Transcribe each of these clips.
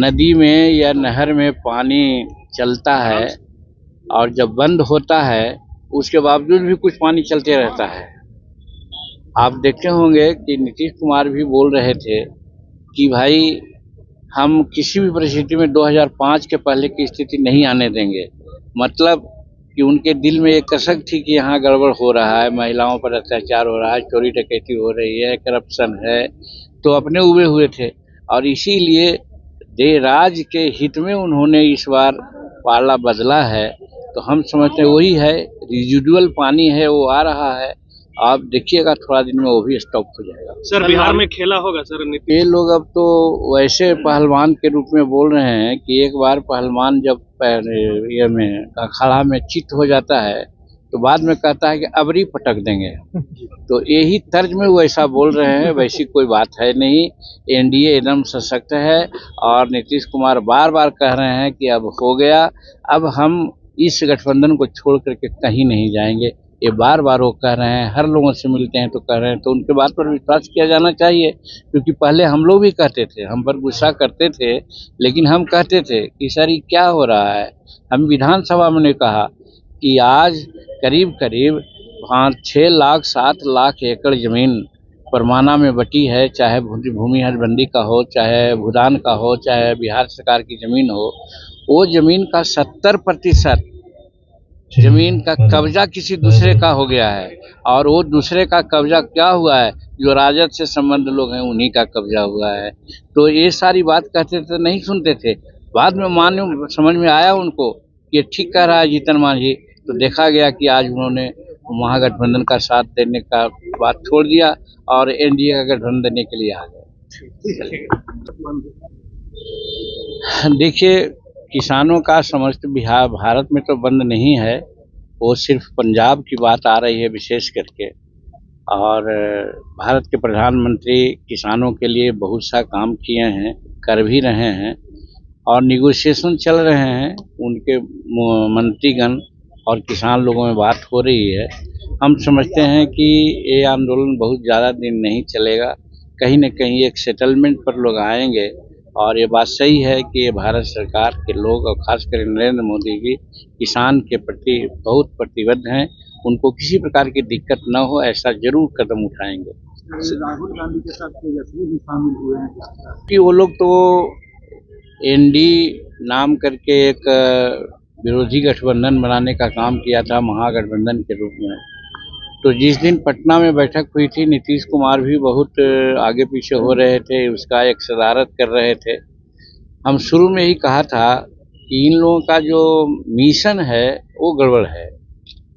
नदी में या नहर में पानी चलता है और जब बंद होता है उसके बावजूद भी कुछ पानी चलते रहता है। आप देखे होंगे कि नीतीश कुमार भी बोल रहे थे कि भाई हम किसी भी परिस्थिति में 2005 के पहले की स्थिति नहीं आने देंगे। मतलब कि उनके दिल में एक कसक थी कि यहाँ गड़बड़ हो रहा है, महिलाओं पर अत्याचार हो रहा है, चोरी डकैती हो रही है, करप्शन है, तो अपने उबे हुए थे और इसीलिए राज्य के हित में उन्होंने इस बार पाला बदला है। तो हम समझते हैं वही है, रेजिडुअल पानी है वो आ रहा है। आप देखिएगा थोड़ा दिन में वो भी स्टॉप हो जाएगा। सर बिहार में खेला होगा सर नीतीश? ये लोग अब तो वैसे पहलवान के रूप में बोल रहे हैं कि एक बार पहलवान जब ये में अखाड़ा में चित हो जाता है तो बाद में कहता है कि अबरी पटक देंगे। तो यही तर्ज में वो ऐसा बोल रहे हैं, वैसी कोई बात है नहीं। एनडीए एकदम सशक्त है और नीतीश कुमार बार बार कह रहे हैं कि अब हो गया, अब हम इस गठबंधन को छोड़ करके कहीं नहीं जाएंगे। ये बार बार वो कह रहे हैं, हर लोगों से मिलते हैं तो कह रहे हैं, तो उनके बात पर विश्वास किया जाना चाहिए। क्योंकि पहले हम लोग भी कहते थे, हम पर गुस्सा करते थे, लेकिन हम कहते थे कि सर ये क्या हो रहा है। हम विधानसभा में ने कहा कि आज करीब करीब 5-6 लाख 7 लाख एकड़ जमीन परमाना में बटी है, चाहे भूमि हदबंदी का हो, चाहे भूदान का हो, चाहे बिहार सरकार की जमीन हो। वो जमीन का 70% जमीन का कब्जा किसी दूसरे का हो गया है और वो दूसरे का कब्जा क्या हुआ है, जो राजद से संबंध लोग हैं उन्हीं का कब्जा हुआ है। तो ये सारी बात कहते थे, नहीं सुनते थे। बाद में समझ में आया उनको कि ठीक कह रहा है जीतन मांझी। तो देखा गया कि आज उन्होंने महागठबंधन का साथ देने का बात छोड़ दिया और एनडीए का गठबंधन देने के लिए आ गए। देखिए, किसानों का समस्त बिहार भारत में तो बंद नहीं है, वो सिर्फ पंजाब की बात आ रही है विशेष करके। और भारत के प्रधानमंत्री किसानों के लिए बहुत सा काम किए हैं, कर भी रहे हैं और निगोशिएशन चल रहे हैं। उनके मंत्रीगण और किसान लोगों में बात हो रही है। हम समझते हैं कि ये आंदोलन बहुत ज़्यादा दिन नहीं चलेगा, कहीं न कहीं एक सेटलमेंट पर लोग आएंगे। और ये बात सही है कि भारत सरकार के लोग और खासकर नरेंद्र मोदी जी किसान के प्रति बहुत प्रतिबद्ध हैं। उनको किसी प्रकार की दिक्कत न हो ऐसा जरूर कदम उठाएंगे। राहुल गांधी के साथ तेजस्वी भी शामिल हुए हैं कि वो लोग तो एनडी नाम करके एक विरोधी गठबंधन बनाने का काम किया था महागठबंधन के रूप में। तो जिस दिन पटना में बैठक हुई थी, नीतीश कुमार भी बहुत आगे पीछे हो रहे थे, उसका एक सदारत कर रहे थे। हम शुरू में ही कहा था कि इन लोगों का जो मिशन है वो गड़बड़ है।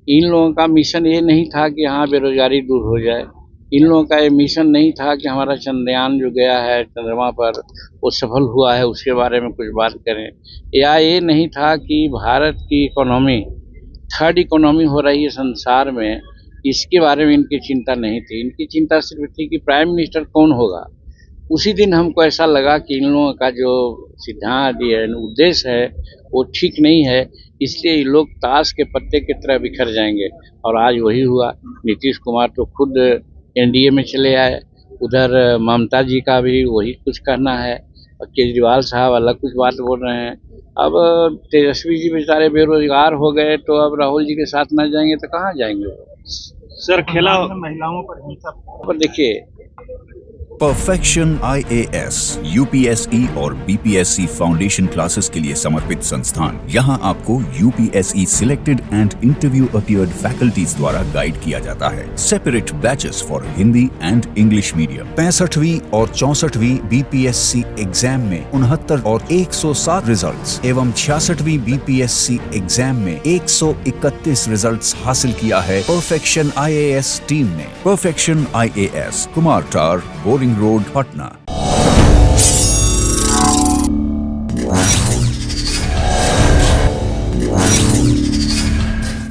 इन लोगों का मिशन ये नहीं था कि यहाँ बेरोजगारी दूर हो जाए। इन लोगों का ये मिशन नहीं था कि हमारा चंद्रयान जो गया है चंद्रमा पर वो सफल हुआ है उसके बारे में कुछ बात करें, या ये नहीं था कि भारत की इकोनॉमी 3rd इकोनॉमी हो रही है संसार में, इसके बारे में इनकी चिंता नहीं थी। इनकी चिंता सिर्फ थी कि प्राइम मिनिस्टर कौन होगा। उसी दिन हमको ऐसा लगा कि इन लोगों का जो सिद्धांत उद्देश्य है वो ठीक नहीं है, इसलिए ये लोग ताश के पत्ते की तरह बिखर जाएंगे। और आज वही हुआ। नीतीश कुमार तो खुद एनडीए में चले आए, उधर ममता जी का भी वही कुछ कहना है और केजरीवाल साहब अलग कुछ बात बोल रहे हैं। अब तेजस्वी जी बेचारे बेरोजगार हो गए, तो अब राहुल जी के साथ ना जाएंगे तो कहाँ जाएंगे। सर खेला महिलाओं पर हिंसा पर देखिए, परफेक्शन IAS, UPSE और BPSC फाउंडेशन क्लासेस के लिए समर्पित संस्थान। यहाँ आपको UPSE selected and interview appeared faculties द्वारा गाइड किया जाता है। Separate batches for Hindi and English medium. 65वीं और 64वीं BPSC एग्जाम में 69 और 107 रिजल्ट्स एवं 66वीं BPSC एग्जाम में 131 रिजल्ट्स हासिल किया है परफेक्शन IAS टीम ने। परफेक्शन IAS, कुमार टार, बोरिंग रोड, पटना।